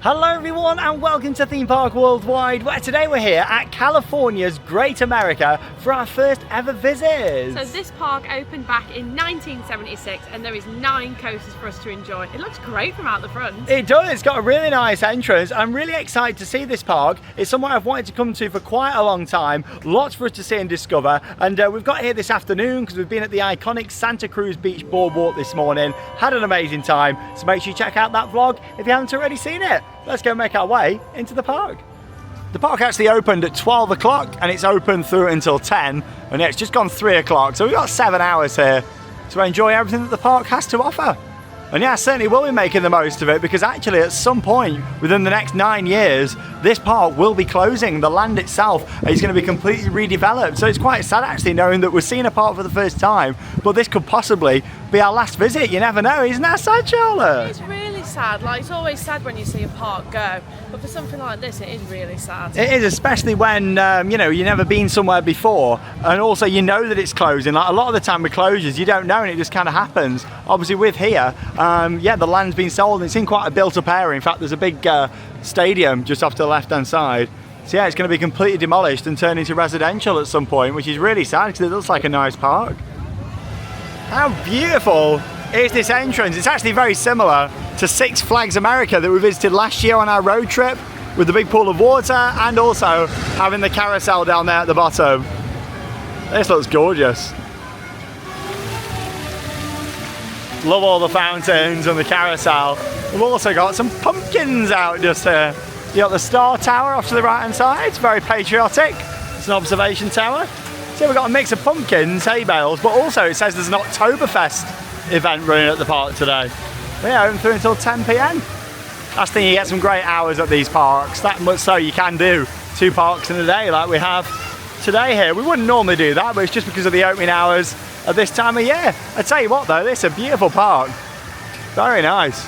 Hello everyone and welcome to Theme Park Worldwide, where today we're here at California's Great America for our first ever visit. So this park opened back in 1976 and there is 9 coasters for us to enjoy. It looks great from out the front. It does, it's got a really nice entrance. I'm really excited to see this park. It's somewhere I've wanted to come to for quite a long time. Lots for us to see and discover, and we've got here this afternoon because we've been at the iconic Santa Cruz Beach Boardwalk this morning. Had an amazing time, so make sure you check out that vlog if you haven't already seen it. Let's go make our way into the park. The park actually opened at 12 o'clock and it's open through until 10, and yeah, it's just gone 3 o'clock, so we've got 7 hours here to enjoy everything that the park has to offer. And yeah, I certainly will be making the most of it, because actually at some point within the next 9 years this park will be closing. The land itself is going to be completely redeveloped, so it's quite sad actually knowing that we're seeing a park for the first time, but this could possibly be our last visit. You never know. Isn't that sad, Charlotte? It's really sad. Like, it's always sad when you see a park go, but for something like this it is really sad. It is, especially when you know, you've never been somewhere before, and also you know that it's closing. Like a lot of the time with closures you don't know and it just kind of happens. Obviously with here, yeah, the land's been sold and it's in quite a built up area. In fact, there's a big stadium just off to the left hand side, so yeah, it's going to be completely demolished and turned into residential at some point, which is really sad because it looks like a nice park. How beautiful is this entrance? It's actually very similar to Six Flags America that we visited last year on our road trip, with the big pool of water and also having the carousel down there at the bottom. This looks gorgeous. Love all the fountains and the carousel. We've also got some pumpkins out just here. You got the Star Tower off to the right hand side. It's very patriotic. It's an observation tower. So we've got a mix of pumpkins, hay bales, but also it says there's an Oktoberfest event running at the park today. Yeah, open through until 10 PM. That's the thing, you get some great hours at these parks. That much so you can do 2 parks in a day like we have today here. We wouldn't normally do that, but it's just because of the opening hours at this time of year. I tell you what though, this is a beautiful park. Very nice.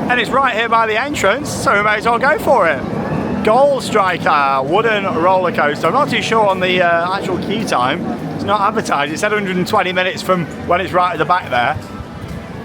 And it's right here by the entrance, so we may as well go for it. Gold Striker wooden roller coaster. I'm not too sure on the actual queue time. It's not advertised. It said 120 minutes from when it's right at the back there.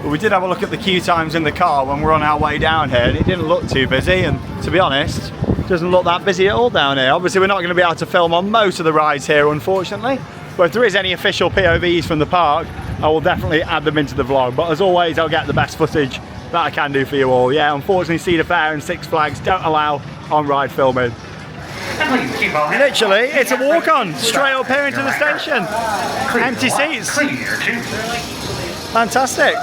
But we did have a look at the queue times in the car when we're on our way down here, and it didn't look too busy, and to be honest, it doesn't look that busy at all down here. Obviously we're not going to be able to film on most of the rides here, unfortunately, but if there is any official POVs from the park, I will definitely add them into the vlog. But as always, I'll get the best footage that I can do for you all. Yeah, unfortunately Cedar Fair and Six Flags don't allow on-ride filming. Literally, it's a walk-on straight up here into the station. Empty seats. Fantastic.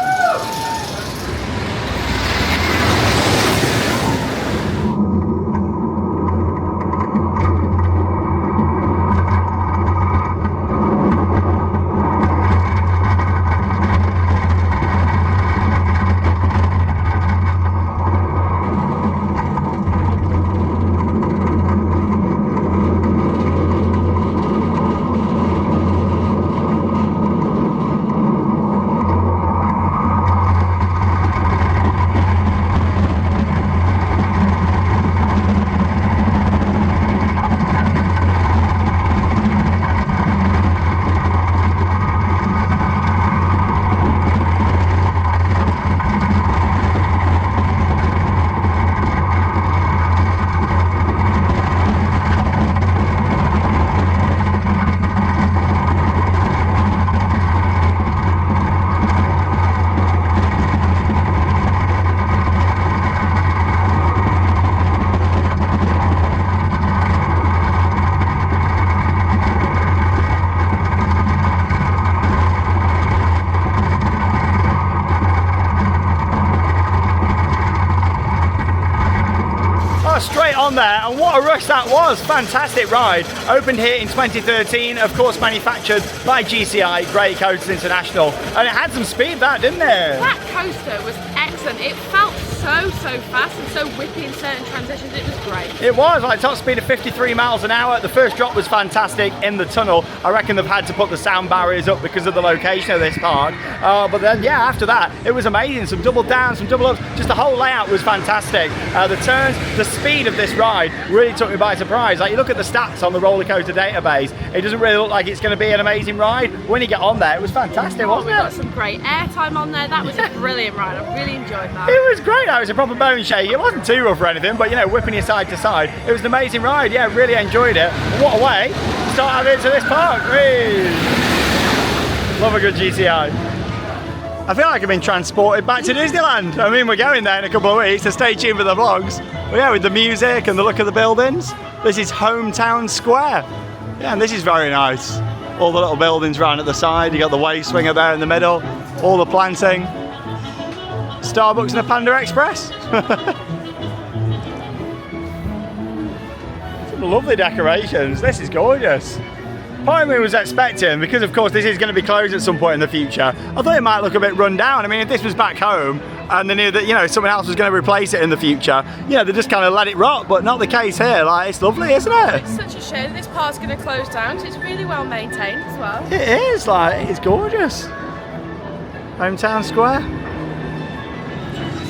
Straight on there, and what a rush that was. Fantastic ride. Opened here in 2013, of course manufactured by GCI, Great Coasters International, and it had some speed, that, didn't it? That coaster was excellent. It felt so fast and so whippy in certain transitions. It was great. It was, like top speed of 53 miles an hour. The first drop was fantastic in the tunnel. I reckon they've had to put the sound barriers up because of the location of this park. But then, yeah, after that, it was amazing. Some double downs, some double ups. Just the whole layout was fantastic. The turns, the speed of this ride really took me by surprise. Like, you look at the stats on the roller coaster database, it doesn't really look like it's going to be an amazing ride. When you get on there, it was fantastic, wasn't it? We got some great airtime on there. That was a brilliant ride. I really enjoyed that. It was great. Yeah, it was a proper bone shake. It wasn't too rough or anything, but you know, whipping you side to side. It was an amazing ride. Yeah, really enjoyed it. And what a way to start adding into this park. Whee! Love a good GTI. I feel like I've been transported back to Disneyland. I mean, we're going there in a couple of weeks, so stay tuned for the vlogs. But yeah, with the music and the look of the buildings, this is Hometown Square. Yeah, and this is very nice. All the little buildings around at the side. You got the wave swinger there in the middle, all the planting. Starbucks and a Panda Express. Some lovely decorations. This is gorgeous. Part of me was expecting, because of course this is going to be closed at some point in the future, I thought it might look a bit run down. I mean, if this was back home and they knew that, you know, someone else was going to replace it in the future, you know, they just kind of let it rot, but not the case here. Like, it's lovely, isn't it? It's such a shame that this park's going to close down, so it's really well maintained as well. It is, like, it's gorgeous. Hometown Square.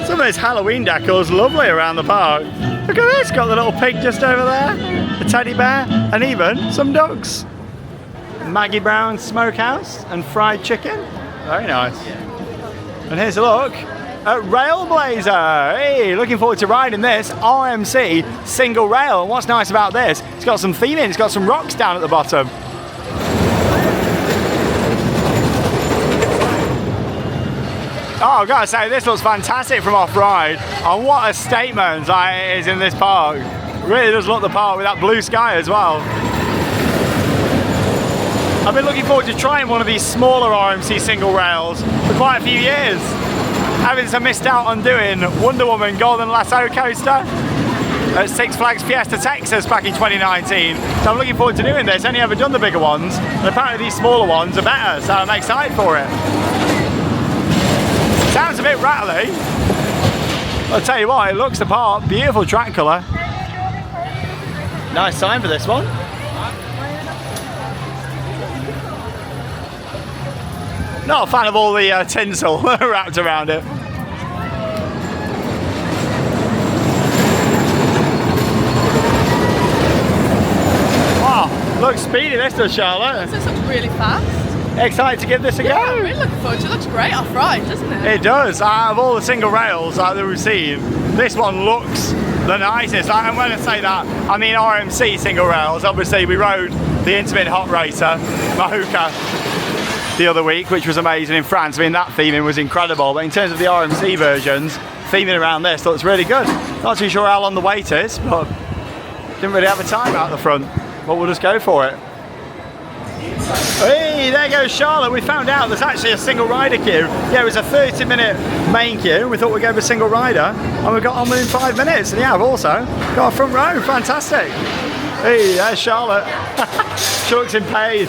Some of this Halloween decor is lovely around the park. Look at this, got the little pig just over there, the teddy bear, and even some ducks. Maggie Brown's Smokehouse and fried chicken. Very nice. And here's a look at RailBlazer. Hey, looking forward to riding this RMC single rail. And what's nice about this, it's got some theming, it's got some rocks down at the bottom. Oh, I've got to say, this looks fantastic from off-ride. And what a statement it is in this park. It really does look the part with that blue sky as well. I've been looking forward to trying one of these smaller RMC single rails for quite a few years. Having missed out on doing Wonder Woman Golden Lasso coaster at Six Flags Fiesta Texas back in 2019. So I'm looking forward to doing this. Only ever done the bigger ones, and apparently these smaller ones are better, so I'm excited for it. Sounds a bit rattly. I'll tell you what, it looks the part. Beautiful track colour. Nice sign for this one. Not a fan of all the tinsel wrapped around it. Wow, looks speedy this does, Charlotte. This looks really fast. Excited to give this a go? Yeah, I'm really looking forward to it. It looks great off-ride, doesn't it? It does. Out of all the single rails that we've seen, this one looks the nicest. And when I say that, I mean RMC single rails. Obviously, we rode the Intimate Hot Racer, Mahuka, the other week, which was amazing in France. I mean, that theming was incredible. But in terms of the RMC versions, theming around this looks really good. Not too sure how long the wait is, but didn't really have a time out the front. But we'll just go for it. Hey, there goes Charlotte. We found out there's actually a single rider queue. Yeah, it was a 30-minute main queue. We thought we'd go for a single rider, and we got on within 5 minutes. And yeah, I've also got a front row. Fantastic. Hey, there's Charlotte. She looks in pain.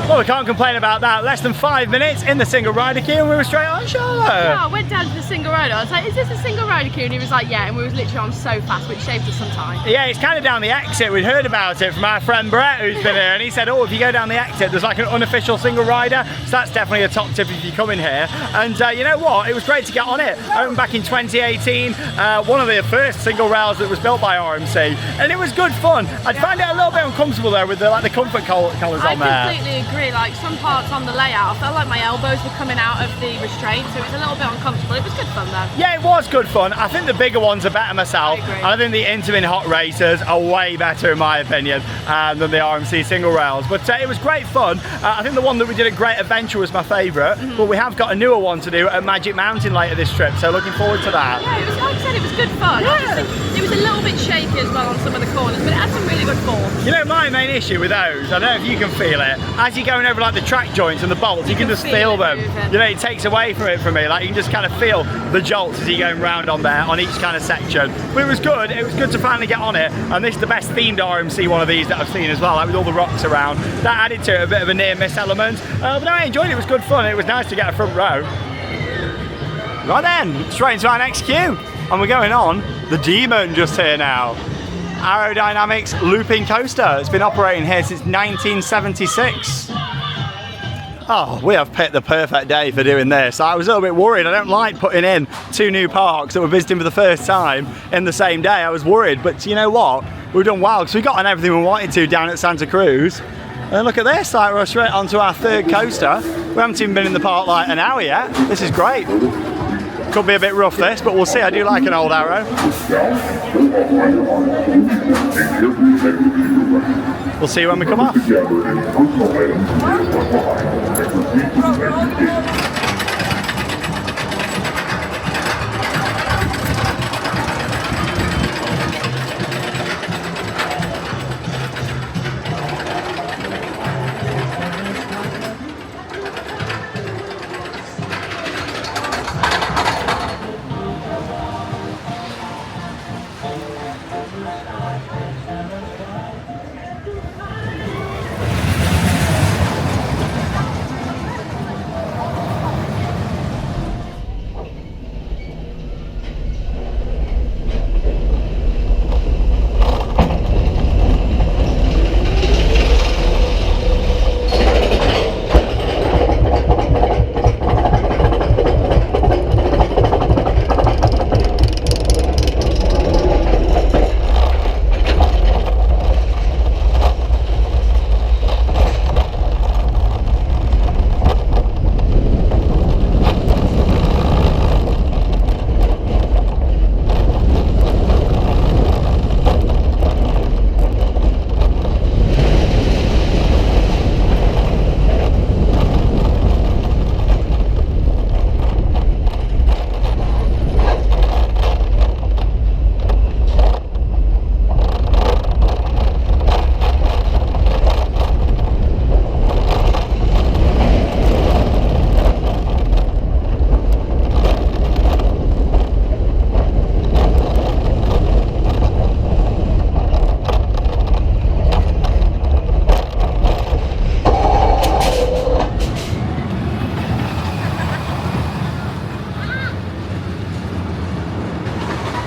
Well, we can't complain about that. Less than 5 minutes in the single rider queue and we were straight on, Charlotte. Yeah, I went down to the single rider. I was like, is this a single rider queue? And he was like, yeah, and we was literally on so fast, which saved us some time. Yeah, it's kind of down the exit. We'd heard about it from our friend Brett, who's been here, and he said, oh, if you go down the exit, there's like an unofficial single rider. So that's definitely a top tip if you come in here. And you know what? It was great to get on it. Opened back in 2018, one of the first single rails that was built by RMC, and it was good fun. I'd find it a little bit uncomfortable though with the comfort collars on there. I completely agree. scary, like some parts on the layout, I felt like my elbows were coming out of the restraint, so it was a little bit uncomfortable. It was good fun though. Yeah, it was good fun. I think the bigger ones are better myself. I agree. And I think the Intamin hot racers are way better in my opinion than the RMC single rails. But it was great fun. I think the one that we did at Great Adventure was my favourite, but we have got a newer one to do at Magic Mountain later this trip, so looking forward to that. Yeah, it was, like I said, it was good fun. Yeah. I just think it was a little bit shaky as well on some of the corners, but it had some really good form. You know, my main issue with those, I don't know if you can feel it, as you're going over like the track joints and the bolts, you can just feel them. Moving. You know, it takes away from it for me. Like you can just kind of feel the jolts as you're going round on there on each kind of section. But it was good. It was good to finally get on it. And this is the best themed RMC one of these that I've seen as well, like with all the rocks around. That added to it a bit of a near miss element. But no, I enjoyed it. It was good fun. It was nice to get a front row. Right then, straight into our next queue. And we're going on the Demon just here now. Aerodynamics looping coaster. It's been operating here since 1976. Oh, we have picked the perfect day for doing this. I was a little bit worried. I don't like putting in 2 new parks that we're visiting for the first time in the same day. I was worried, but you know what? We've done well because we got on everything we wanted to down at Santa Cruz. And look at this, like we're straight onto our 3rd coaster. We haven't even been in the park like an hour yet. This is great. Could be a bit rough this, but we'll see. I do like an old arrow. We'll see when we come off.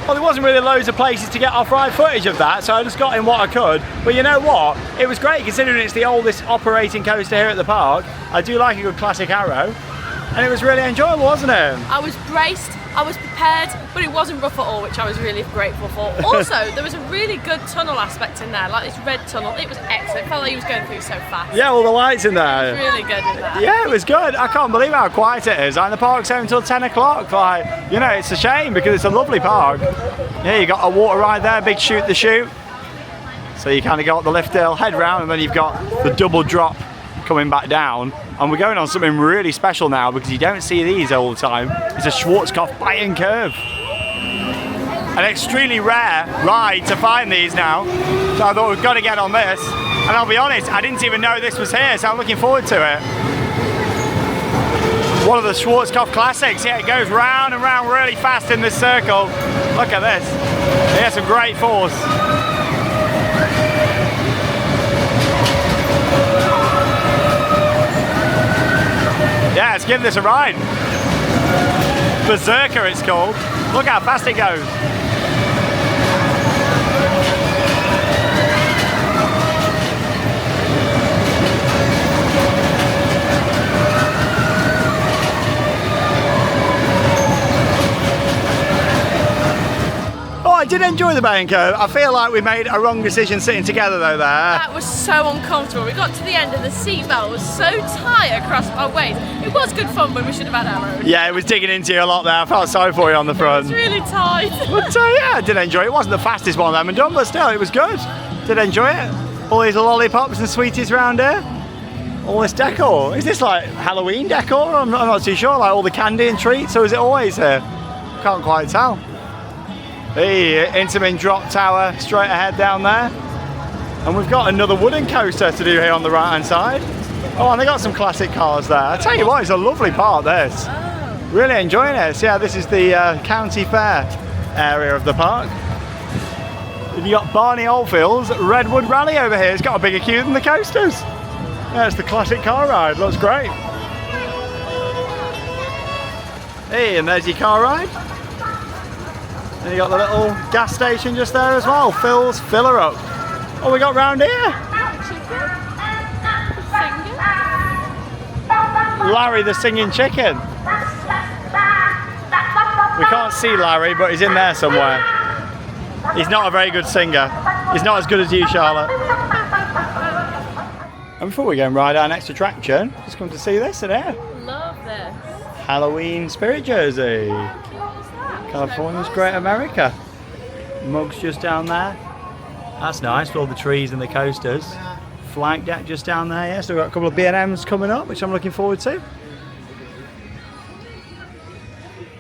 Well, there wasn't really loads of places to get off-ride footage of that, so I just got in what I could. But you know what? It was great considering it's the oldest operating coaster here at the park. I do like a good classic arrow. And it was really enjoyable, wasn't it? I was braced, I was prepared, but it wasn't rough at all, which I was really grateful for. Also, there was a really good tunnel aspect in there, like this red tunnel. It was excellent. It felt like he was going through so fast. Yeah, all the lights in there. It was really good in there. Yeah, it was good. I can't believe how quiet it is. Like, the park's open until 10 o'clock. Like, you know, it's a shame because it's a lovely park. Yeah, you got a water ride there, big shoot the chute. So you kind of go up the lift hill, head round, and then you've got the double drop coming back down. And we're going on something really special now because you don't see these all the time. It's a Schwarzkopf biting curve. An extremely rare ride to find these now. So I thought we've got to get on this. And I'll be honest, I didn't even know this was here, so I'm looking forward to it. One of the Schwarzkopf classics. Yeah, it goes round and round really fast in this circle. Look at this. It has some great force. Yeah, let's give this a ride. Berserker it's called. Look how fast it goes. Oh, I did it! enjoy the Bain curve. I feel like we made a wrong decision sitting together though there. That was so uncomfortable. We got to the end and the seatbelt was so tight across our waist. It was good fun, but we should have had our own. Yeah, it was digging into you a lot there. I felt sorry for you on the front. It's really tight. But yeah, I did enjoy it. It wasn't the fastest one I've ever done, but still, it was good. Did enjoy it. All these lollipops and sweeties around here. All this decor. Is this like Halloween decor? I'm not too sure. Like all the candy and treats, or is it always here? Can't quite tell. The Intamin drop tower straight ahead down there. And we've got another wooden coaster to do here on the right hand side. Oh, and they got some classic cars there. I tell you what, it's a lovely part, this. Oh. Really enjoying it. So yeah, this is the county fair area of the park. You got Barney Oldfield's Redwood Rally over here. It's got a bigger queue than the coasters. Yeah, it's the classic car ride. Looks great. Hey, and there's your car ride. And you got the little gas station just there as well. Phil's Filler Up. What we got round here? Larry the singing chicken. We can't see Larry, but he's in there somewhere. He's not a very good singer. He's not as good as you, Charlotte. And before we go and ride our next attraction, just come to see this in here. Love this. Halloween spirit jersey. How cute is that? California's Great America. Mugs just down there. That's nice with all the trees and the coasters. Flag deck just down there, yeah. So we've got a couple of B&Ms coming up, which I'm looking forward to.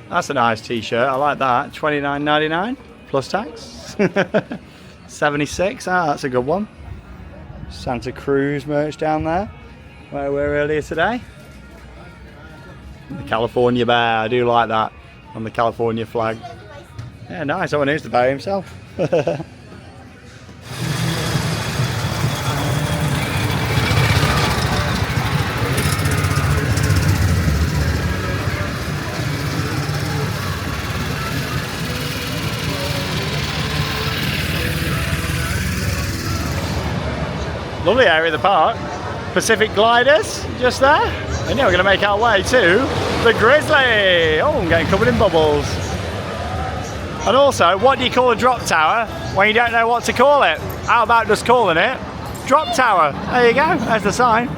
That's a nice t-shirt, I like that. $29.99 plus tax. 76, that's a good one. Santa Cruz merch down there, where we were earlier today. The California bear, I do like that, on the California flag. Yeah, nice, someone who's the bear himself. Lovely area of the park. Pacific Gliders, just there. And now we're going to make our way to the Grizzly. Oh, I'm getting covered in bubbles. And also, what do you call a drop tower when you don't know what to call it? How about just calling it Drop Tower? There you go, there's the sign.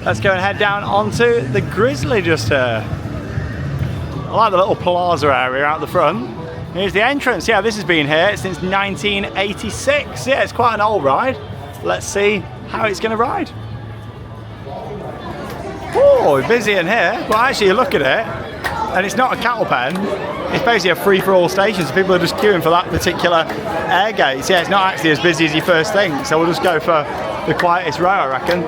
Let's go and head down onto the Grizzly just here. I like the little plaza area out the front. Here's the entrance. Yeah, this has been here since 1986. Yeah, it's quite an old ride. Let's see how it's going to ride. Oh, busy in here. But actually, you look at it, and it's not a cattle pen. It's basically a free-for-all station, so people are just queuing for that particular air gate. So yeah, it's not actually as busy as you first think. So we'll just go for the quietest row, I reckon.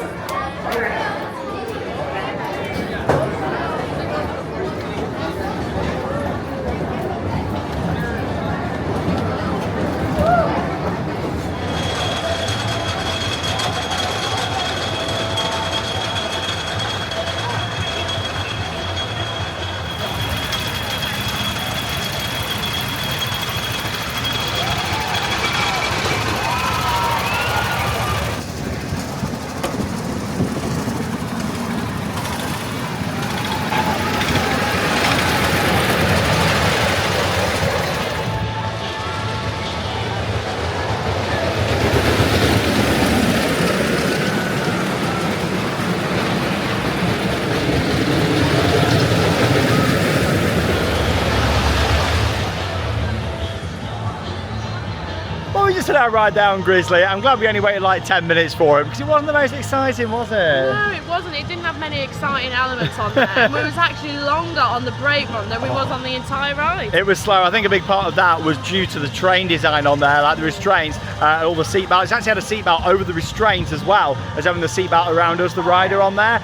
Our ride down Grizzly. I'm glad we only waited like 10 minutes for it because it wasn't the most exciting, was it? No, it wasn't. It didn't have many exciting elements on there. It was actually longer on the brake run than we was on the entire ride. It was slow. I think a big part of that was due to the train design on there, like the restraints, all the seat belts. It's actually had a seat belt over the restraints as well as having the seat belt around us, the rider on there.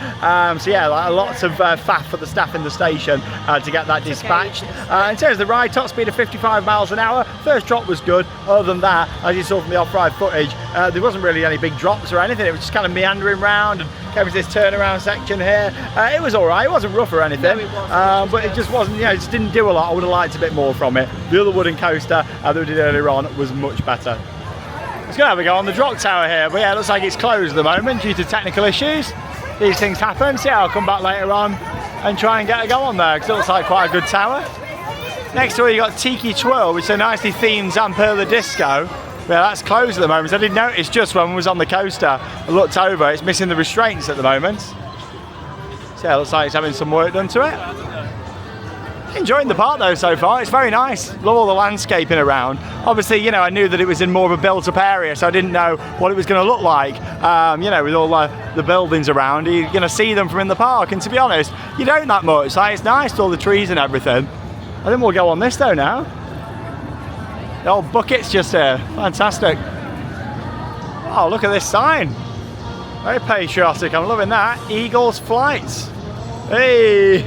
So yeah, like lots of faff for the staff in the station to get that dispatched. In terms of the ride, top speed of 55 miles an hour. First drop was good. Other than that, as you saw from the off-ride footage, there wasn't really any big drops or anything. It was just kind of meandering round and came to this turnaround section here. It was all right. It wasn't rough or anything, no, it wasn't. but it just wasn't. You know, it just didn't do a lot. I would have liked a bit more from it. The other wooden coaster that we did earlier on was much better. Let's go have a go on the drop tower here. But yeah, it looks like it's closed at the moment due to technical issues. These things happen. So yeah, I'll come back later on and try and get a go on there because it looks like quite a good tower. Next door you got Tiki Twirl, which is a nicely themed Zamperla disco. Yeah, that's closed at the moment. So I did notice just when we was on the coaster, I looked over, it's missing the restraints at the moment. So yeah, it looks like it's having some work done to it. Enjoying the park though so far, it's very nice. Love all the landscaping around. Obviously, you know, I knew that it was in more of a built-up area, so I didn't know what it was going to look like. You know, with all the buildings around, you're going to see them from in the park, and to be honest, you don't that much. Like, it's nice, all the trees and everything. I think we'll go on this though now. The old bucket's just here, fantastic. Oh, look at this sign. Very patriotic, I'm loving that. Eagles Flights. Hey!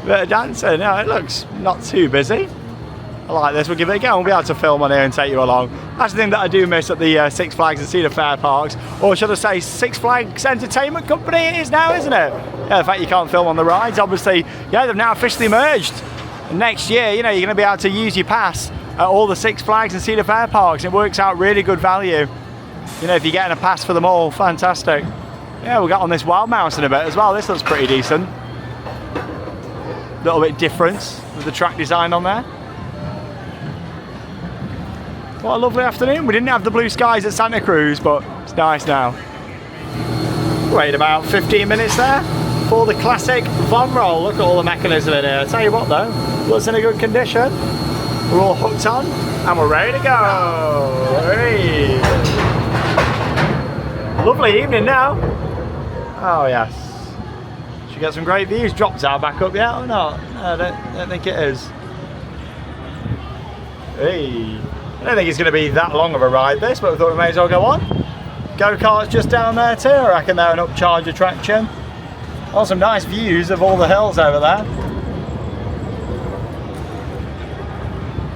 Bit of dancing, no, it looks not too busy. I like this, we'll give it a go. We'll be able to film on here and take you along. That's the thing that I do miss at the Six Flags and Cedar Fair parks, or should I say Six Flags Entertainment Company it is now, isn't it? Yeah, the fact you can't film on the rides, obviously, yeah, they've now officially merged. And next year, you know, you're going to be able to use your pass at all the Six Flags and Cedar Fair parks. It works out really good value. You know, if you're getting a pass for them all, fantastic. Yeah, we'll get on this Wild Mouse in a bit as well. This looks pretty decent. A little bit different with the track design on there. What a lovely afternoon. We didn't have the blue skies at Santa Cruz, but it's nice now. Wait about 15 minutes there for the classic Von Roll. Look at all the mechanism in here. I'll tell you what though, looks in a good condition. We're all hooked on and we're ready to go. Hey. Lovely evening now. Oh yes. Should get some great views. Drop tower back up yet or not? No, I don't think it is. Hey. I don't think it's going to be that long of a ride this, but we thought we may as well go on. Go-karts just down there too. I reckon they're an upcharge attraction. Oh, some nice views of all the hills over there.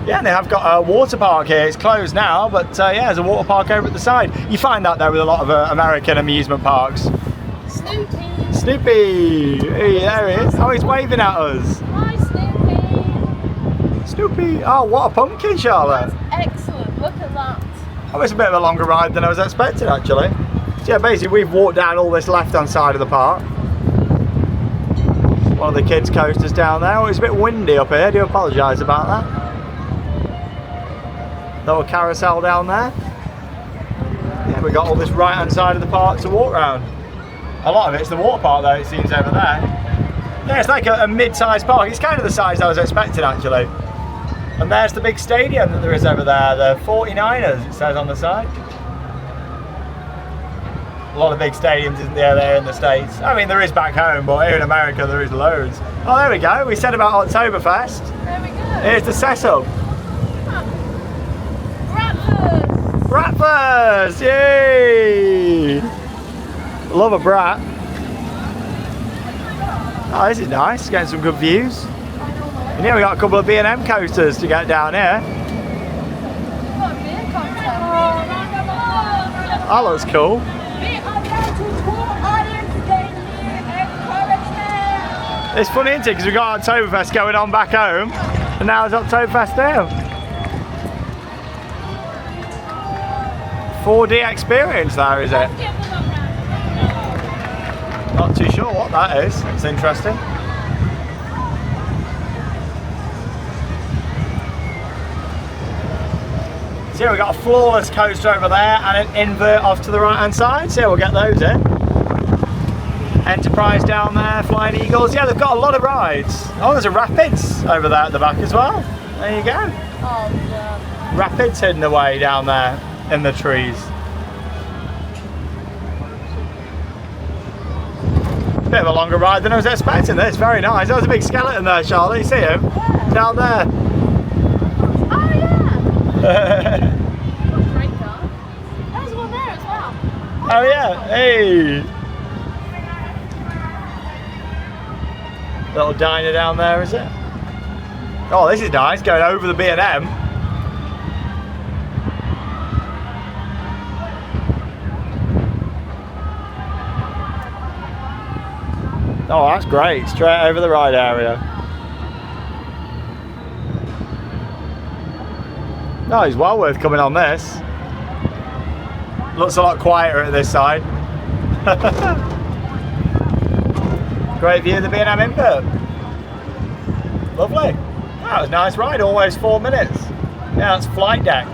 Yeah, and they have got a water park here. It's closed now, but yeah, there's a water park over at the side. You find that though with a lot of American amusement parks. Snoopy! Snoopy! Hey, there he is. Oh, he's waving at us. Hi, Snoopy! Snoopy! Oh, what a pumpkin, Charlotte! That's excellent, look at that. Oh, it's a bit of a longer ride than I was expecting actually. So yeah, basically we've walked down all this left-hand side of the park. One of the kids' coasters down there. Oh, it's a bit windy up here, I do apologise about that. Little carousel down there. Yeah, we've got all this right hand side of the park to walk around. A lot of it's the water park though, it seems over there. Yeah, it's like a mid-sized park. It's kind of the size I was expecting actually. And there's the big stadium that there is over there, the 49ers, it says on the side. A lot of big stadiums, isn't there in the States? I mean, there is back home, but here in America there is loads. Oh, there we go. We said about Oktoberfest. There we go. Here's the setup. Bratwurst! Bratwurst! Yay! Love a brat. Oh, this is nice. Getting some good views. And here we got a couple of B&M coasters to get down here. What a beer contest. That looks cool. It's funny, isn't it? Because we've got Oktoberfest going on back home, and now it's Oktoberfest here. 4D experience there, is it? Not too sure what that is. It's interesting. So here we've got a floorless coaster over there and an invert off to the right hand side. So we'll get those in. Enterprise down there, Flying Eagles. Yeah, they've got a lot of rides. Oh, there's a Rapids over there at the back as well. There you go. Oh, yeah. Rapids hidden away down there in the trees. Bit of a longer ride than I was expecting. This very nice. There was a big skeleton there, Charlotte. You see him? Yeah. Down there. Oh, yeah. Great car. There's one there as well. Oh yeah. Hey. Little diner down there, is it? Oh, this is nice, going over the B&M. Oh, that's great, straight over the ride area. No, it's well worth coming on this. Looks a lot quieter at this side. Great view of the B&M invert. Lovely. That was a nice ride, almost 4 minutes. Yeah, that's flight deck.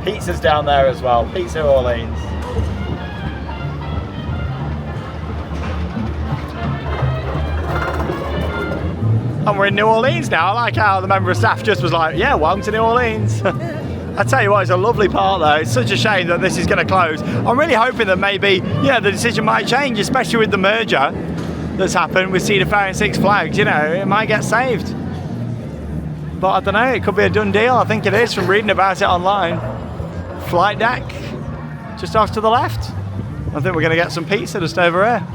Pizza's down there as well, Pizza Orleans. And we're in New Orleans now. I like how the member of staff just was like, yeah, welcome to New Orleans. I tell you what, it's a lovely park though. It's such a shame that this is going to close. I'm really hoping that maybe, the decision might change, especially with the merger that's happened with Cedar Fair and Six Flags. It might get saved. But I don't know, it could be a done deal. I think it is from reading about it online. Flight deck, just off to the left. I think we're going to get some pizza just over here.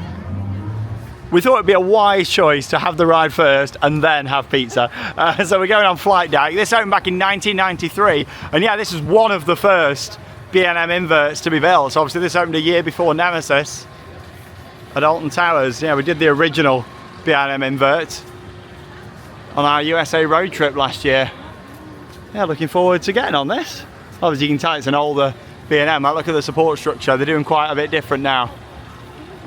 We thought it'd be a wise choice to have the ride first and then have pizza. So we're going on flight deck. This opened back in 1993, and yeah, this is one of the first B&M inverts to be built. So obviously this opened a year before Nemesis at Alton Towers. Yeah, we did the original B&M invert on our USA road trip last year. Yeah, looking forward to getting on this. Obviously you can tell it's an older B&M. Look at the support structure. They're doing quite a bit different now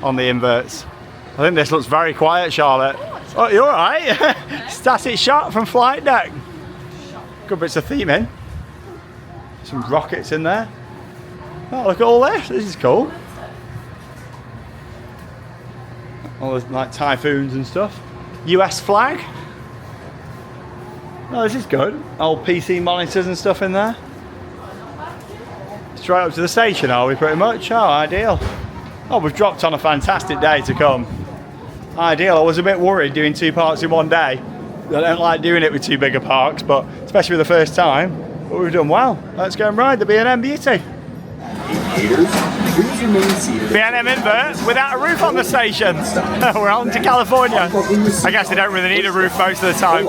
on the inverts. I think this looks very quiet, Charlotte. Oh, you're all right. Static shot from flight deck. Good bits of theming. Some rockets in there. Oh, look at all this. This is cool. All the like typhoons and stuff. US flag. Oh, this is good. Old PC monitors and stuff in there. Straight up to the station, are we pretty much? Oh, ideal. Oh, we've dropped on a fantastic day to come. Ideal. I was a bit worried doing 2 parks in one day. I don't like doing it with too big of parks, but especially with the first time. But we've done well. Let's go and ride the B&M Beauty. B&M invert without a roof on the station. We're on to California. I guess they don't really need a roof most of the time.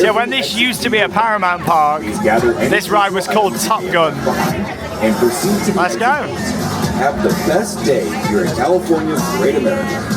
So when this used to be a Paramount park, this ride was called Top Gun. Let's go. Have the best day here in California's Great America.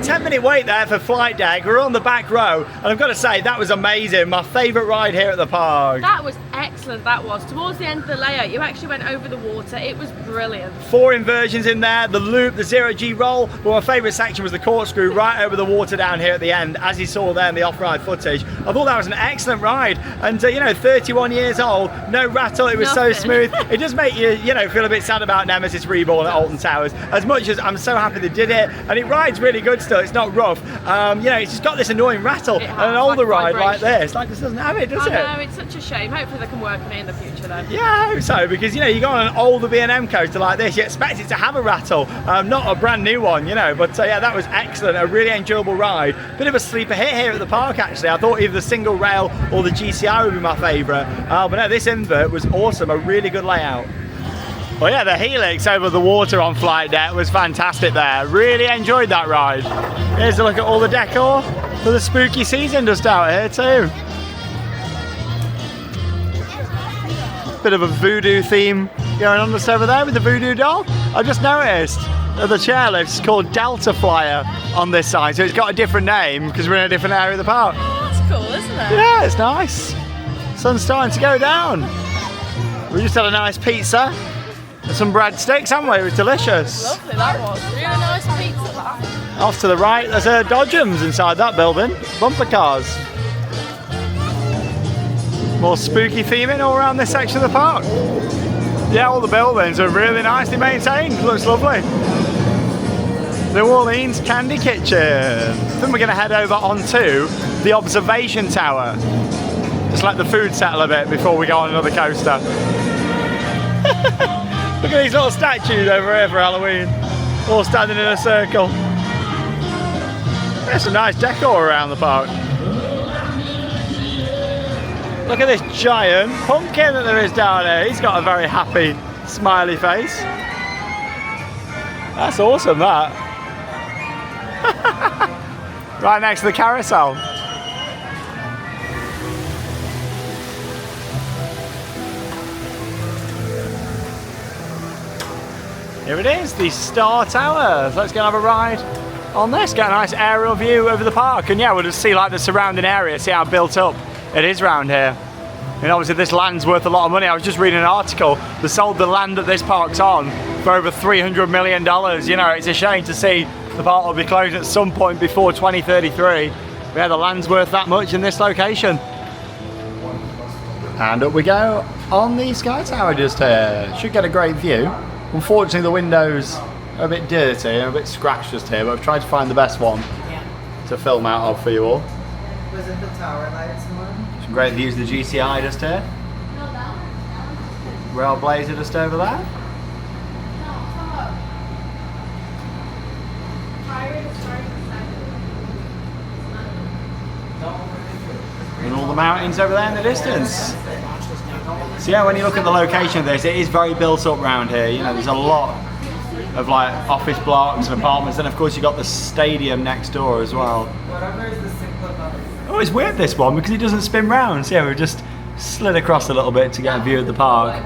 10-minute wait there for flight deck. We're on the back row, and I've got to say that was amazing. My favourite ride here at the park. That was excellent. That was towards the end of the layout. You actually went over the water. It was brilliant. 4 inversions in there, the loop, the 0G roll. But my favourite section was the corkscrew right over the water down here at the end, as you saw there in the off-ride footage. I thought that was an excellent ride, and you know, 31 years old, no rattle. It was so smooth. It does make you, you know, feel a bit sad about Nemesis Reborn at Alton Towers. As much as I'm so happy they did it, and it rides really good still. It's not rough. You know, it's just got this annoying rattle, and an older ride like this, like this doesn't have it, does it? I know, it's such a shame. Hopefully they can work on it in the future though. Yeah, I hope so, because you know, you go on an older B&M coaster like this, you expect it to have a rattle, not a brand new one, you know. But yeah, that was excellent, a really enjoyable ride. Bit of a sleeper hit here at the park actually. I thought either the single rail or the GCI would be my favourite, but no, this invert was awesome, a really good layout. Well yeah, the helix over the water on flight deck was fantastic there. Really enjoyed that ride. Here's a look at all the decor for the spooky season just out here too. Bit of a voodoo theme going on just over there with the voodoo doll. I just noticed that the chairlift's called Delta Flyer on this side, so it's got a different name because we're in a different area of the park. Oh, that's cool, isn't it? Yeah, it's nice. Sun's starting to go down. We just had a nice pizza Some breadsticks, haven't we? It was delicious. Lovely, that was. Really nice pizza, that. Off to the right, there's a Dodgems inside that building. Bumper cars. More spooky theming all around this section of the park. Yeah, all the buildings are really nicely maintained. Looks lovely. New Orleans Candy Kitchen. Then we're going to head over onto the observation tower. Just let the food settle a bit before we go on another coaster. Look at these little statues over here for Halloween. All standing in a circle. There's some nice decor around the park. Look at this giant pumpkin that there is down here. He's got a very happy, smiley face. That's awesome, that. Right next to the carousel. Here it is, the Star Tower. Let's go and have a ride on this. Get a nice aerial view over the park. And yeah, we'll just see like the surrounding area, see how built up it is around here. And obviously this land's worth a lot of money. I was just reading an article that sold the land that this park's on for over $300 million. You know, it's a shame to see the park will be closed at some point before 2033. But yeah, the land's worth that much in this location. And up we go on the Sky Tower just here. Should get a great view. Unfortunately the windows are a bit dirty and a bit scratched just here, but I've tried to find the best one to film out of for you all. Was it the tower lights one? Some great views of the GCI just here. RailBlazer just over there. And all the mountains over there in the distance. So yeah, when you look at the location of this, it is very built up around here. You know, there's a lot of like office blocks and apartments, and of course you've got the stadium next door as well. Whatever is the simpler number. Oh, it's weird this one because it doesn't spin round. So yeah, we've just slid across a little bit to get a view of the park.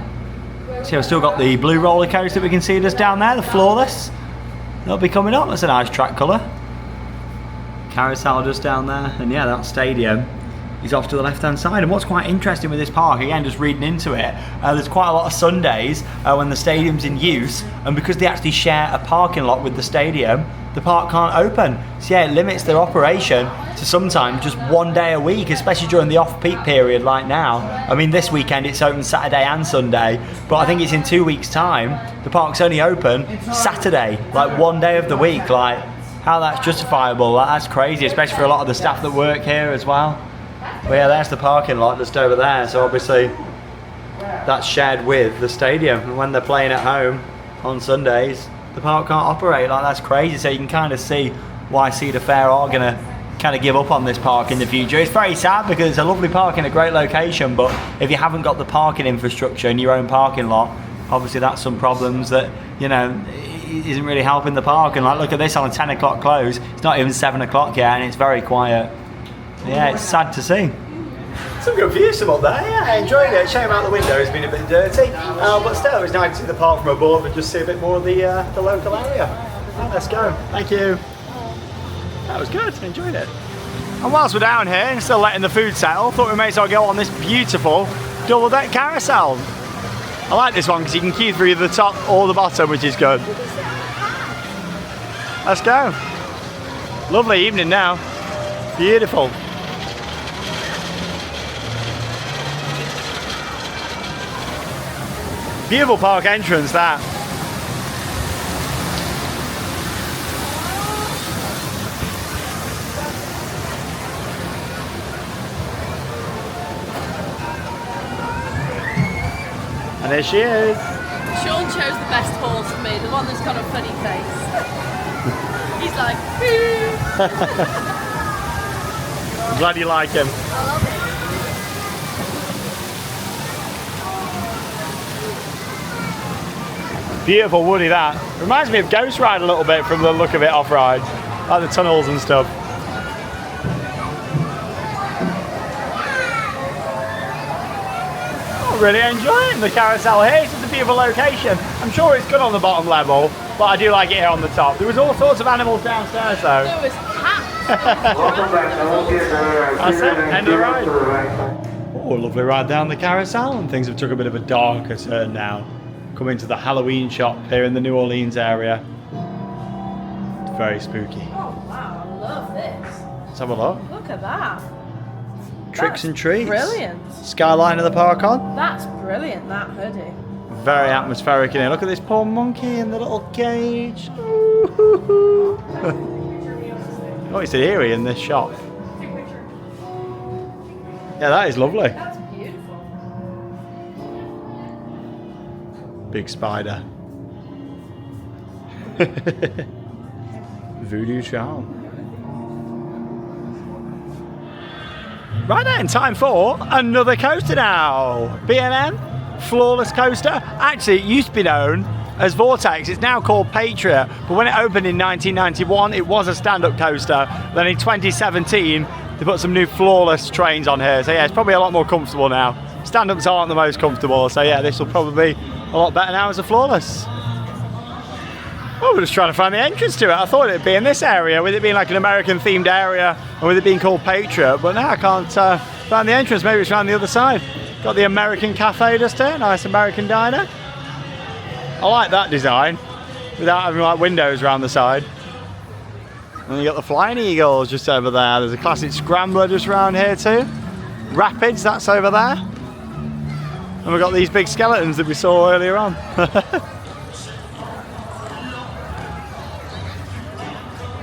So we've still got the blue roller coaster we can see just down there, the floorless. That'll be coming up. That's a nice track colour. Carousel just down there, and yeah, that stadium is off to the left hand side. And what's quite interesting with this park, again just reading into it, there's quite a lot of Sundays when the stadium's in use, and because they actually share a parking lot with the stadium, the park can't open. So yeah, it limits their operation to sometimes just one day a week, especially during the off-peak period like now. I mean, this weekend it's open Saturday and Sunday, but I think it's in 2 weeks time the park's only open Saturday, like one day of the week. Like, how that's justifiable, that's crazy, especially for a lot of the staff that work here as well. But yeah, there's the parking lot just over there, so obviously that's shared with the stadium, and when they're playing at home on Sundays the park can't operate. Like, that's crazy. So you can kind of see why Cedar Fair are going to kind of give up on this park in the future. It's very sad because it's a lovely park in a great location, but if you haven't got the parking infrastructure in your own parking lot, obviously that's some problems that, you know, isn't really helping the park. And like, look at this on a 10 o'clock close, it's not even 7 o'clock yet and it's very quiet. Yeah, it's sad to see. Some good views from up there, yeah, I enjoyed it. Shame out the window, it's been a bit dirty, but still it was nice to see the park from above and just see a bit more of the local area. Right, let's go, thank you. That was good, enjoyed it. And whilst we're down here and still letting the food settle, thought we may as well go on this beautiful double deck carousel. I like this one because you can queue through the top or the bottom, which is good. Let's go. Lovely evening now, beautiful. Beautiful park entrance, that. And there she is. Sean chose the best horse for me, the one that's got a funny face. He's like, boo! I'm glad you like him. I love it. Beautiful woody, that. Reminds me of Ghost Ride a little bit from the look of it off-ride. Like the tunnels and stuff. I'm really enjoying the carousel here. It's just a beautiful location. I'm sure it's good on the bottom level, but I do like it here on the top. There was all sorts of animals downstairs though. There was cats. That's it, end of the ride. Oh, a lovely ride down the carousel, and things have took a bit of a darker turn now. come into the Halloween shop here in the New Orleans area. It's very spooky. Oh wow, I love this. Let's have a look. Look at that. Tricks That's and treats. Brilliant. Skyline of the park on. That's brilliant, that hoodie. Very atmospheric in here. Look at this poor monkey in the little cage. Oh, it's eerie in this shop. Yeah, that is lovely. That's beautiful. Big spider. Voodoo charm. Right then, time for another coaster now. B&M, Flawless Coaster. Actually, it used to be known as Vortex. It's now called Patriot. But when it opened in 1991, it was a stand-up coaster. Then in 2017, they put some new Flawless trains on here. So yeah, it's probably a lot more comfortable now. Stand-ups aren't the most comfortable. So yeah, this will probably be a lot better now as a Flawless. Oh, we're just trying to find the entrance to it. I thought it'd be in this area, with it being like an American themed area, and with it being called Patriot, but now I can't find the entrance. Maybe it's around the other side. Got the American cafe just here, nice American diner. I like that design, without having like windows around the side. And you got the Flying Eagles just over there. There's a classic scrambler just around here too. Rapids, that's over there. And we've got these big skeletons that we saw earlier on.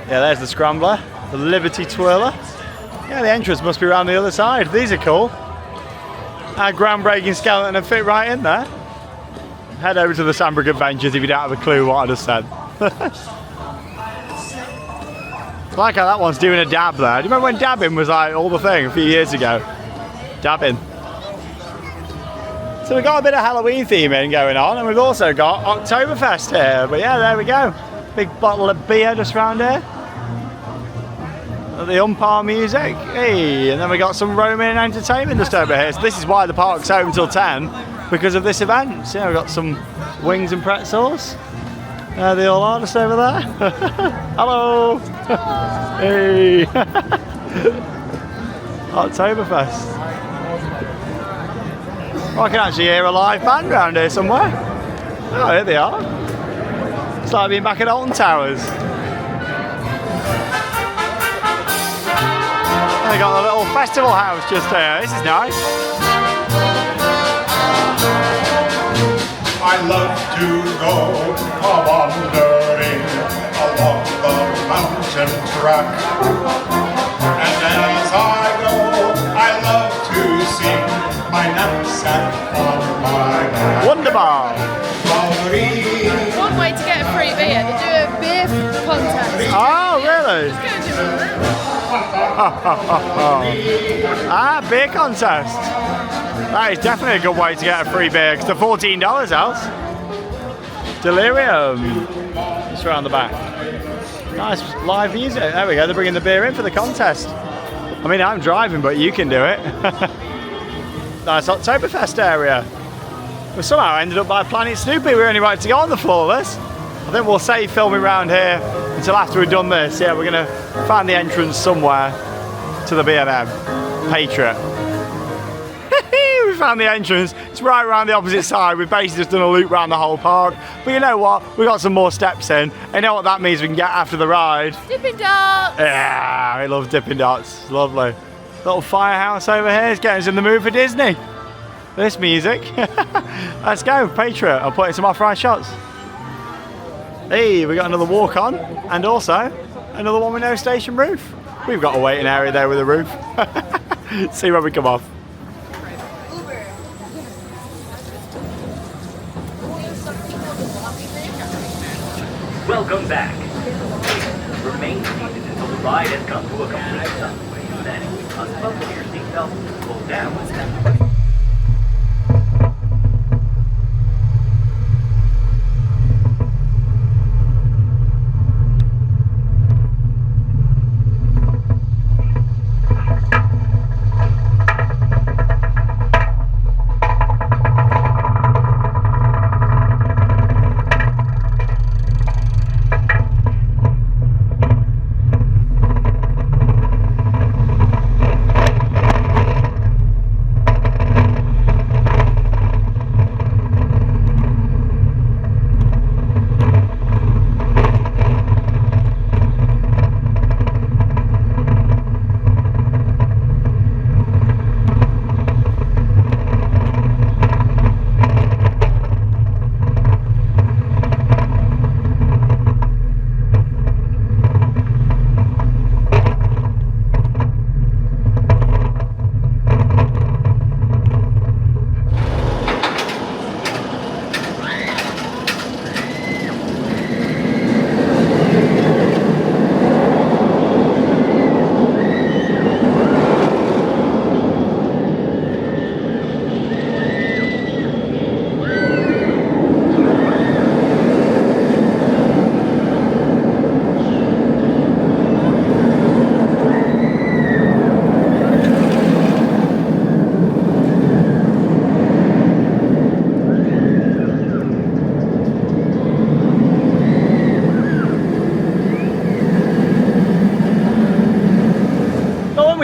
Yeah, there's the Scrambler, the Liberty Twirler. Yeah, the entrance must be around the other side. These are cool. Our groundbreaking skeleton have fit right in there. Head over to the Sandbrook Adventures if you don't have a clue what I just said. I like how that one's doing a dab there. Do you remember when dabbing was like all the thing a few years ago? Dabbing. So we've got a bit of Halloween theming going on, and we've also got Oktoberfest here. But yeah, there we go. Big bottle of beer just around here. The umpire music, hey, and then we got some roaming entertainment just over here. So this is why the park's open till 10, because of this event. So yeah, we've got some wings and pretzels. They all are just over there. Hello. Hey. Oktoberfest. Oh, I can actually hear a live band around here somewhere. Oh, here they are. It's like being back at Alton Towers. They got the little festival house just here. This is nice. I love to go wandering along the mountain track. And as I go, I love to sing my knapsack on my back. Wonderbar. One way to get a free beer, they do a beer contest. Oh, really? Let's go and do one now. Ah, beer contest. That is definitely a good way to get a free beer, because they're $14 else. Delirium. Just around the back. Nice live music. There we go, they're bringing the beer in for the contest. I mean, I'm driving, but you can do it. Nice Oktoberfest area. We somehow ended up by Planet Snoopy. We were only right to go on the Flawless. I think we'll save filming around here until after we've done this. Yeah, we're gonna find the entrance somewhere to the B&M Patriot. We found the entrance. It's right around the opposite side. We've basically just done a loop around the whole park. But you know what? We got some more steps in. And you know what that means we can get after the ride? Dipping Dots. Yeah, I love Dipping Dots. It's lovely. Little firehouse over here is getting us in the mood for Disney. This music. Let's go, Patriot. I'll put in some off-ride shots. Hey, we got another walk on, and also another one with no station roof. We've got a waiting area there with a roof. See when we come off. Welcome back. Remain seated until the ride has come to a complete stop. Then, unbuckle your seatbelt, pull down and step.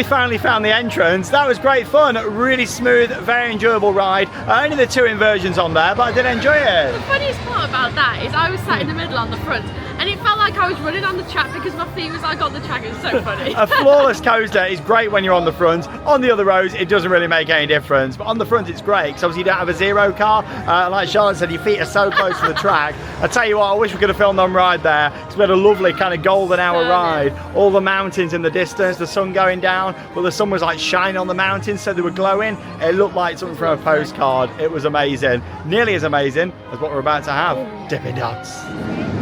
we finally found the entrance. That was great fun, really smooth, very enjoyable ride. Only the 2 inversions on there, but I did enjoy it. The funniest part about that is I was sat in the middle on the front and it felt like I was running on the track because my feet was like on the track. It was so funny. A flawless coaster is great when you're on the front. On the other rows, it doesn't really make any difference, but on the front it's great because obviously you don't have a zero car. Like Charlotte said, your feet are so close to the track. I tell you what, I wish we could have filmed on ride there. It's been a lovely kind of golden hour ride. All the mountains in the distance, the sun going down, but the sun was like shining on the mountains, so they were glowing. It looked like something from a postcard. It was amazing. Nearly as amazing as what we're about to have. Dippin' Dots.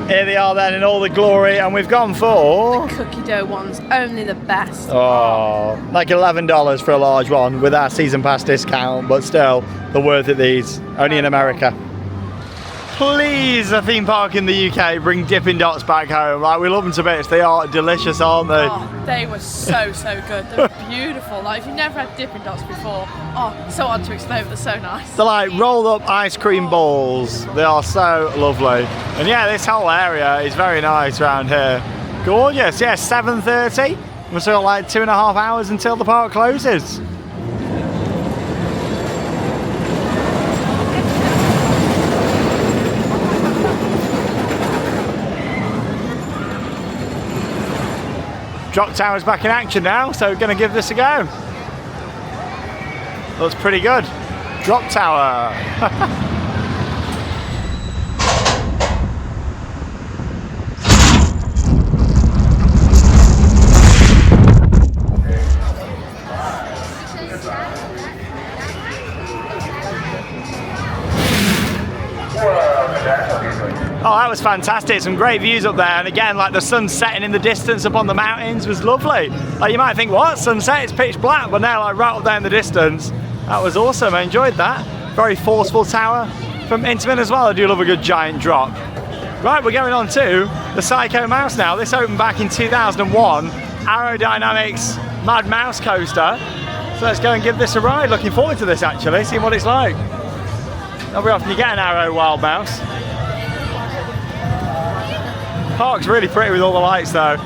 Here they are then in all the glory, and we've gone for... Cookie dough ones, only the best. Oh, like $11 for a large one with our season pass discount, but still, they're worth it these. Only in America. Please, a theme park in the UK, bring Dippin' Dots back home. Like, we love them to bits. They are delicious, aren't they? Oh, they were so good. They were beautiful. Like, if you've never had Dippin' Dots before, oh, so hard to explain, but they're so nice. They're like rolled up ice cream balls. They are so lovely. And yeah, this whole area is very nice around here. Gorgeous. Yeah, 7:30. We've still got like 2.5 hours until the park closes. Drop Tower's back in action now, so we're going to give this a go. Looks pretty good. Drop Tower. Oh, that was fantastic. Some great views up there. And again, like the sun setting in the distance up on the mountains was lovely. Like you might think, what? Sunset? It's pitch black. But now, like right up there in the distance, that was awesome. I enjoyed that. Very forceful tower from Intamin as well. I do love a good giant drop. Right, we're going on to the Psycho Mouse now. This opened back in 2001. Aerodynamics Mad Mouse coaster. So let's go and give this a ride. Looking forward to this actually, seeing what it's like. Not very often you get an Aero Wild Mouse. Park's really pretty with all the lights though.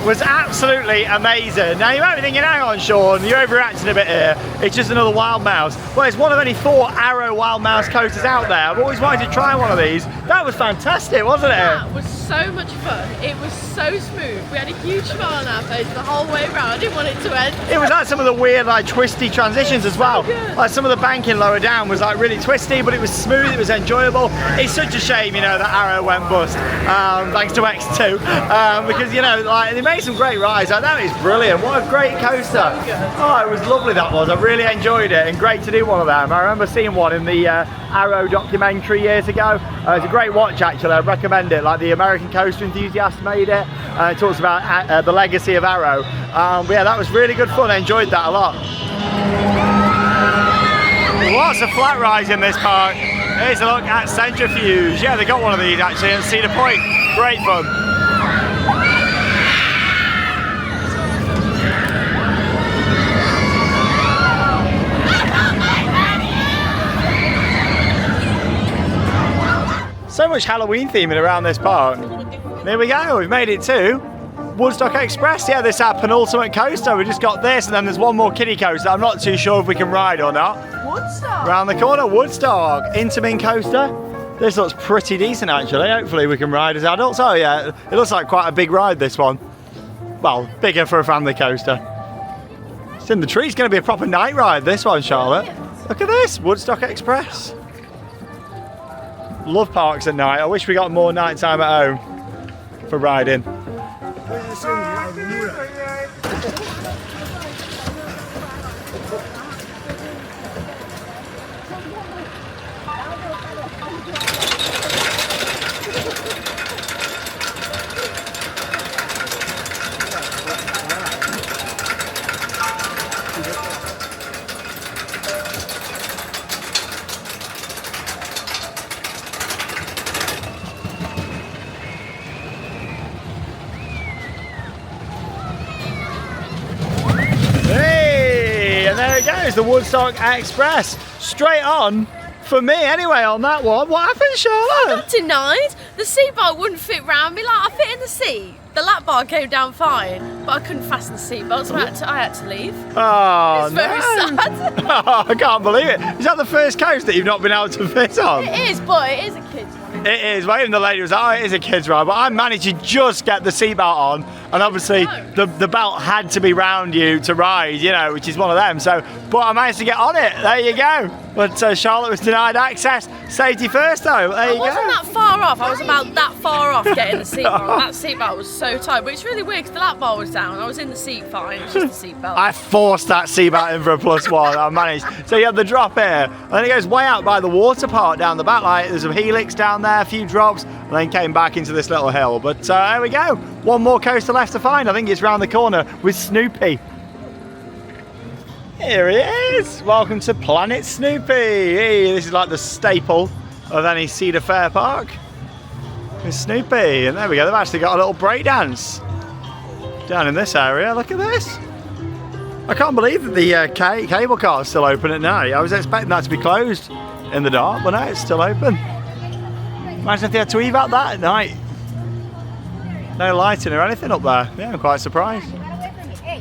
Was absolutely amazing. Now you might be thinking, hang on Sean, you're overreacting a bit here. It's just another Wild Mouse. Well, it's one of only 4 Aero Wild Mouse coasters out there. I've always wanted to try one of these. That was fantastic, wasn't it? That was so much fun. It was so smooth. We had a huge smile on our face the whole way around. I didn't want it to end. It was like some of the weird like twisty transitions as well. Like some of the banking lower down was like really twisty, but it was smooth, it was enjoyable. It's such a shame, you know, that Arrow went bust, thanks to X2, because, you know, like they made made some great rides. I know it's brilliant. What a great coaster. Oh, it was lovely, that was. I really enjoyed it, and great to do one of them. I remember seeing one in the Arrow documentary years ago. It's a great watch, actually. I'd recommend it. Like, the American Coaster Enthusiast made it. It talks about the legacy of Arrow. But yeah, that was really good fun. I enjoyed that a lot. Lots of flat rides in this park. Here's a look at Centrifuge. Yeah, they got one of these actually at Cedar Point. Great fun. So much Halloween theming around this park. There we go, we've made it to Woodstock Express. Yeah, this is our penultimate coaster. We just got this, and then there's one more kiddie coaster. I'm not too sure if we can ride or not. Woodstock. Round the corner, Woodstock. Intamin coaster. This looks pretty decent actually. Hopefully we can ride as adults. Oh yeah, it looks like quite a big ride, this one. Well, bigger for a family coaster. It's in the tree. It's going to be a proper night ride, this one, Charlotte. Look at this, Woodstock Express. Love parks at night. I wish we got more night time at home for riding. The Woodstock Express straight on for me anyway on that one. What happened, Charlotte? Not denied. The seat bar wouldn't fit round me. Like, I fit in the seat. The lap bar came down fine, but I couldn't fasten the seatbelt, so I had to leave. Oh, it's very sad. Oh, I can't believe it. Is that the first coaster that you've not been able to fit on? It is, but it is a kid's one. It is. Well, even the lady was like, oh, it is a kid's ride, but I managed to just get the seatbelt on, and obviously the belt had to be round you to ride, you know, which is one of them. So, but I managed to get on it. There you go. But Charlotte was denied access. Safety first, though. There you go. I wasn't that far off. I was about that far off getting the seatbelt on. That seatbelt was so tight, but it's really weird because the lap bar was down. I was in the seat fine. It's just the seatbelt. I forced that seatbelt in for a +1. I managed. So you have the drop here, and then it goes way out by the water park down the back. Like, there's a helix down there, a few drops, and then came back into this little hill. But there we go. One more coaster left to find. I think it's round the corner with Snoopy. Here he is. Welcome to Planet Snoopy. Hey, this is like the staple of any Cedar Fair park. With Snoopy, and there we go. They've actually got a little break dance down in this area. Look at this. I can't believe that the cable car is still open at night. I was expecting that to be closed in the dark, but no, it's still open. Imagine if they had to evac that at night. No lighting or anything up there. Yeah, I'm quite surprised.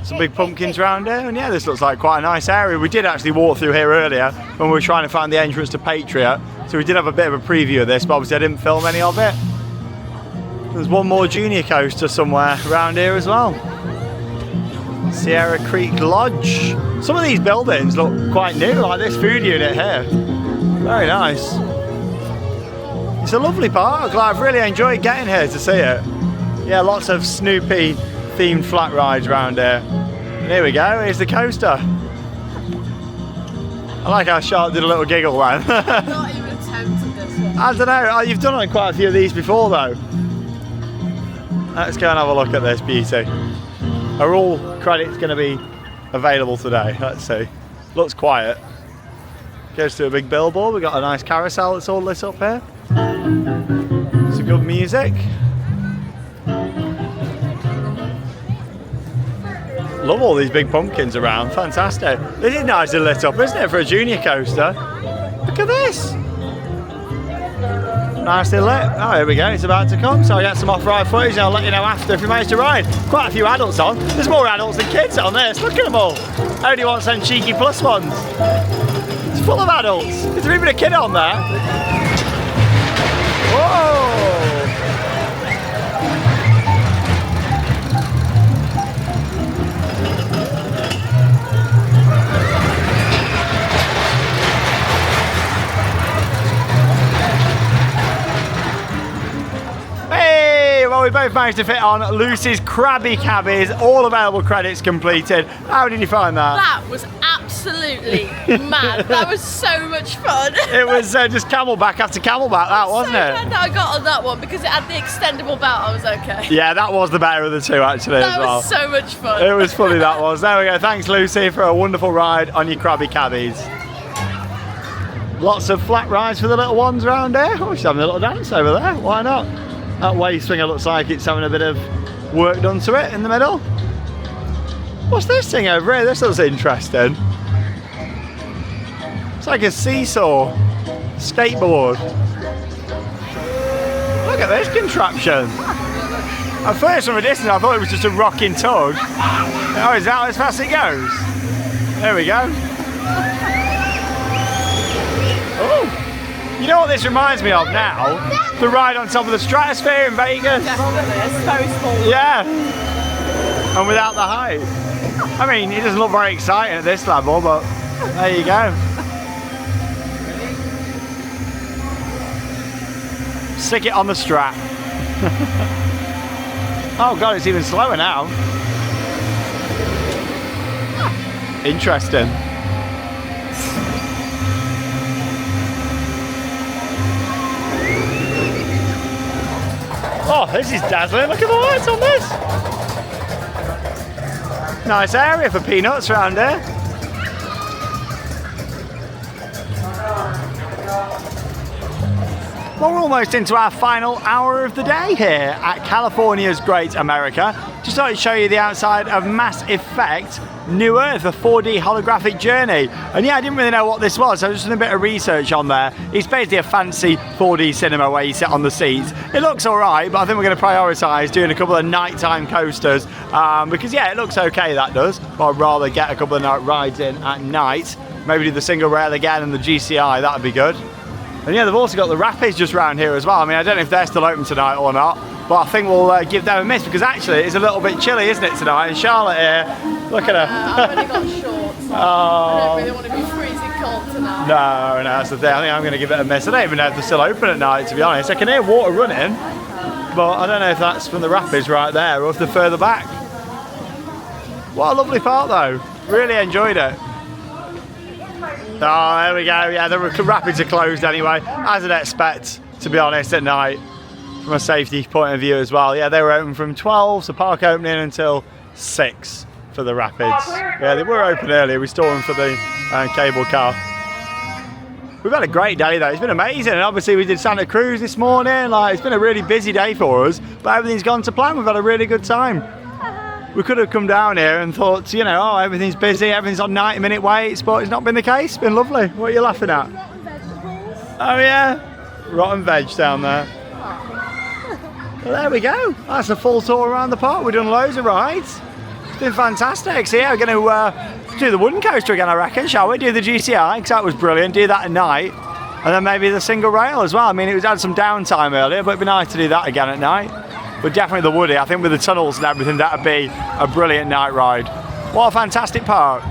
Some big pumpkins around here, and yeah, this looks like quite a nice area. We did actually walk through here earlier when we were trying to find the entrance to Patriot, so we did have a bit of a preview of this, but obviously I didn't film any of it. There's one more junior coaster somewhere around here as well. Sierra Creek Lodge. Some of these buildings look quite new, like this food unit here. Very nice. It's a lovely park. Like, I've really enjoyed getting here to see it. Yeah, lots of Snoopy themed flat rides around here. And here we go, here's the coaster. I like how Charlotte did a little giggle then. Not even attempted this one. I don't know, you've done on quite a few of these before though. Let's go and have a look at this beauty. Are all credits going to be available today? Let's see. Looks quiet. Goes to a big billboard. We've got a nice carousel that's all lit up here. Some good music. Love all these big pumpkins around. Fantastic. This is nicely lit up, isn't it, for a junior coaster? Look at this. Nicely lit. Oh, here we go. It's about to come. So I'll get some off-ride footage and I'll let you know after if we manage to ride. Quite a few adults on. There's more adults than kids on this. Look at them all. How do you want some cheeky plus ones? It's full of adults. Is there even a kid on there? Whoa! Well, we both managed to fit on Lucy's Krabby Cabbies, all available credits completed. How did you find that? That was absolutely mad. That was so much fun. It was just camelback after camelback, that wasn't so it? glad that I got on that one because it had the extendable belt. I was okay. Yeah, that was the better of the two actually as That well. was so much fun. It was funny, that was. There we go. Thanks, Lucy, for a wonderful ride on your Krabby Cabbies. Lots of flat rides for the little ones around here. Oh, she's having a little dance over there. Why not? That wave swinger looks like it's having a bit of work done to it in the middle. What's this thing over here? This looks interesting. It's like a seesaw skateboard. Look at this contraption. At first from a distance I thought it was just a rocking tug. Oh, is that as fast as it goes? There we go. Oh, you know what this reminds me of now? The ride on top of the Stratosphere in Vegas. Definitely, it's very small. Yeah, and without the height. I mean, it doesn't look very exciting at this level, but there you go. Stick it on the strap. Oh God, it's even slower now. Interesting. Oh, this is dazzling. Look at the lights on this. Nice area for peanuts around here. Well, we're almost into our final hour of the day here at California's Great America. Just thought I'd show you the outside of Mass Effect New Earth, a 4D holographic journey. And yeah, I didn't really know what this was, so I was just doing a bit of research on there. It's basically a fancy 4D cinema where you sit on the seats. It looks all right, but I think we're going to prioritise doing a couple of nighttime coasters because yeah, it looks okay, that does. But I'd rather get a couple of night rides in at night. Maybe do the single rail again and the GCI, that would be good. And yeah, they've also got the Rapids just round here as well. I mean, I don't know if they're still open tonight or not, but I think we'll give them a miss because actually it's a little bit chilly, isn't it, tonight? And Charlotte here, look at her. I've only got shorts. So I don't really want to be freezing cold tonight. No, that's the thing. I think I'm going to give it a miss. I don't even know if they're still open at night, to be honest. I can hear water running, but I don't know if that's from the Rapids right there or if they're further back. What a lovely park, though. Really enjoyed it. Oh, there we go. Yeah, the Rapids are closed anyway, as I'd expect, to be honest, at night, from a safety point of view as well. Yeah, they were open from 12, so park opening until 6 for the Rapids. Yeah, they were open earlier. We saw them for the cable car. We've had a great day though. It's been amazing, and obviously we did Santa Cruz this morning. Like, it's been a really busy day for us, but everything's gone to plan. We've had a really good time. We could have come down here and thought, you know, oh, everything's busy, everything's on 90-minute waits, but it's not been the case. It's been lovely. What are you laughing at? Rotten vegetables. Oh yeah, rotten veg down there. Well, there we go. That's a full tour around the park. We've done loads of rides. It's been fantastic. So yeah, we're going to do the wooden coaster again, I reckon, shall we? Do the GCI, because that was brilliant. Do that at night. And then maybe the single rail as well. I mean, it was had some downtime earlier, but it'd be nice to do that again at night. But definitely the Woody. I think with the tunnels and everything, that would be a brilliant night ride. What a fantastic park.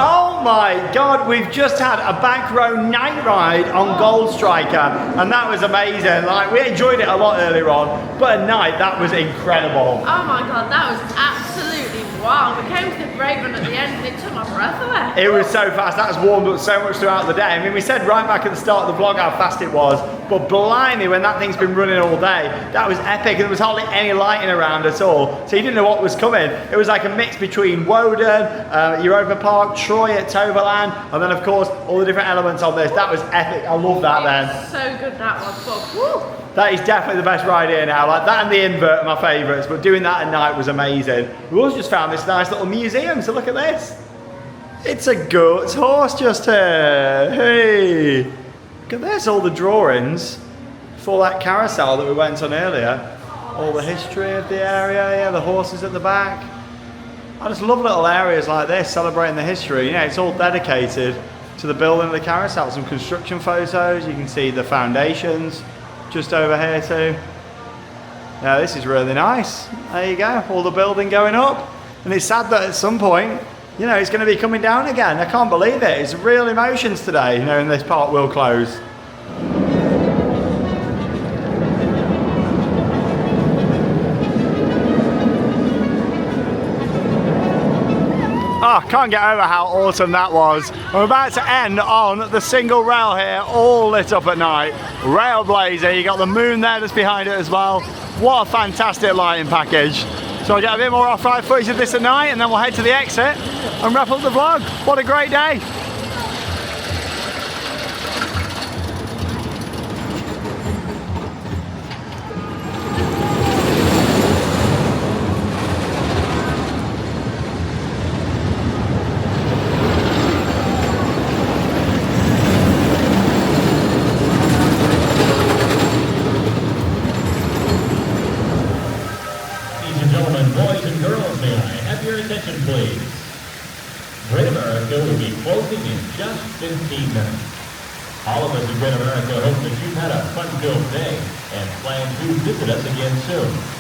Oh my God, we've just had a back row night ride on Gold Striker, and that was amazing. Like, we enjoyed it a lot earlier on, but at night that was incredible. Oh my God, that was absolutely wild. We came to the brake run at the end and it took my breath away. It was so fast. That's warmed up so much throughout the day. I mean, we said right back at the start of the vlog how fast it was, but blimey, when that thing's been running all day, that was epic. There was hardly any lighting around at all, so you didn't know what was coming. It was like a mix between Woden, Europa Park, Troy at Toverland, and then of course all the different elements on this. That was epic. I love that then. So good that was, but woo. That is definitely the best ride here now. Like that and the invert are my favourites, but doing that at night was amazing. We also just found this nice little museum, so look at this. It's a goat's horse just here. Hey, look at this, all the drawings for that carousel that we went on earlier. All the history of the area, yeah, the horses at the back. I just love little areas like this, celebrating the history. You know, it's all dedicated to the building of the carousel. Some construction photos. You can see the foundations just over here too. Now this is really nice. There you go, all the building going up. And it's sad that at some point, you know, it's going to be coming down again. I can't believe it. It's real emotions today, you know, and this park will close. Oh, can't get over how awesome that was. We're about to end on the single rail here, all lit up at night. RailBlazer, you got the moon there that's behind it as well. What a fantastic lighting package. So I'll get a bit more off-ride footage of this at night and then we'll head to the exit and wrap up the vlog. What a great day. Boys and girls, may I have your attention, please? Great America will be closing in just 15 minutes. All of us at Great America hope that you've had a fun-filled day and plan to visit us again soon.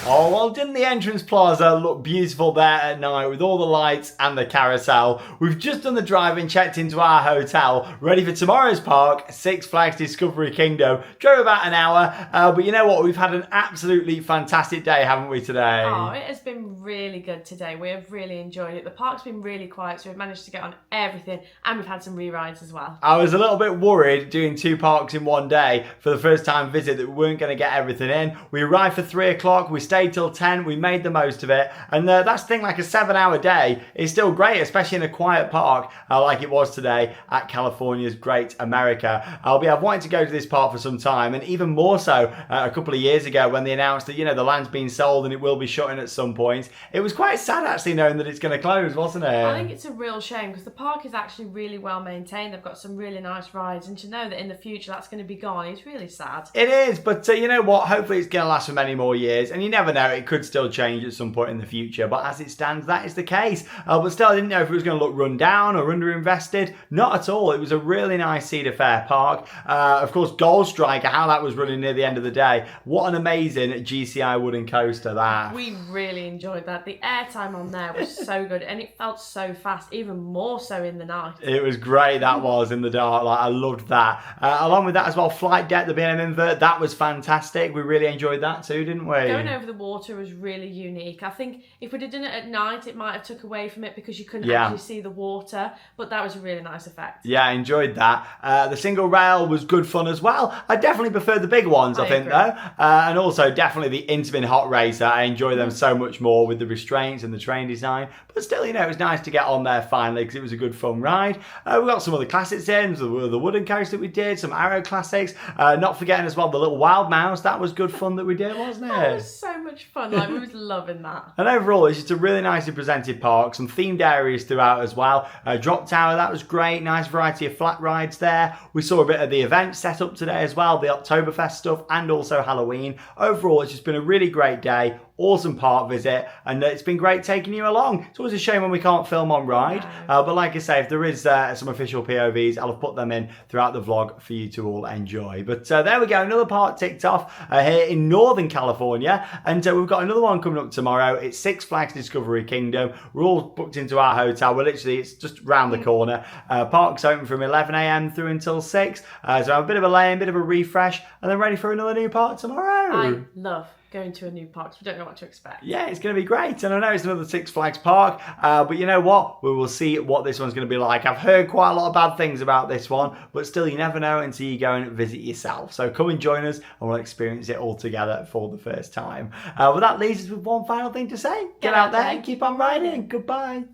Oh, well, didn't the entrance plaza look beautiful there at night with all the lights and the carousel? We've just done the drive and checked into our hotel, ready for tomorrow's park, Six Flags Discovery Kingdom. Drove about an hour, but you know what? We've had an absolutely fantastic day, haven't we, today? Oh, it has been really good today. We have really enjoyed it. The park's been really quiet, so we've managed to get on everything, and we've had some re-rides as well. I was a little bit worried doing 2 parks in one day for the first time visit that we weren't going to get everything in. We arrived for 3 o'clock, we stayed till 10, we made the most of it, and that's the thing, like a 7-hour day is still great, especially in a quiet park like it was today at California's Great America. I've wanted to go to this park for some time, and even more so a couple of years ago when they announced that, you know, the land's been sold and it will be shutting at some point. It was quite sad actually knowing that it's going to close, wasn't it? I think it's a real shame because the park is actually really well maintained. They've got some really nice rides, and to know that in the future that's going to be gone is really sad. It is, but you know what? Hopefully it's going to last for many more years, and you never know, it could still change at some point in the future, but as it stands, that is the case. But still, I didn't know if it was going to look run down or underinvested. Not at all. It was a really nice Cedar Fair park. Of course, Gold Striker, how that was running near the end of the day. What an amazing GCI wooden coaster that. We really enjoyed that. The airtime on there was so good, and it felt so fast, even more so in the night. It was great, that was, in the dark. Like, I loved that. Along with that as well, Flight Deck, the B&M invert, that was fantastic. We really enjoyed that too, didn't we? Going over the water was really unique. I think if we'd have done it at night, it might have took away from it because you couldn't actually see the water, but that was a really nice effect. Yeah, I enjoyed that. The single rail was good fun as well. I definitely prefer the big ones, I think, agree. though. And also definitely the Intamin Hot Racer. I enjoy them so much more with the restraints and the train design. But still, you know, it was nice to get on there finally because it was a good fun ride. We got some other classics in, the wooden coaster that we did, some Arrow classics. Not forgetting as well the little Wild Mouse. That was good fun that we did, wasn't it? That was so much fun. Like, we was loving that. And overall, it's just a really nicely presented park. Some themed areas throughout as well. Drop Tower, that was great. Nice variety of flat rides there. We saw a bit of the event set up today as well. The Oktoberfest stuff and also Halloween. Overall, it's just been a really great day. Awesome park visit, and it's been great taking you along. It's always a shame when we can't film on ride, but like I say, if there is some official POVs, I'll have put them in throughout the vlog for you to all enjoy. But there we go, another park ticked off here in Northern California, and we've got another one coming up tomorrow. It's Six Flags Discovery Kingdom. We're all booked into our hotel. We're literally, it's just round the corner. Park's open from 11 a.m. through until 6, so have a bit of a lay-in, bit of a refresh, and then ready for another new park tomorrow. I love going to a new park, so we don't know what to expect. Yeah, it's going to be great, and I know it's another Six Flags park, but you know what? We will see what this one's going to be like. I've heard quite a lot of bad things about this one, but still, you never know until you go and visit yourself. So come and join us, and we'll experience it all together for the first time. But that leaves us with one final thing to say. Get out there and keep on riding. Goodbye.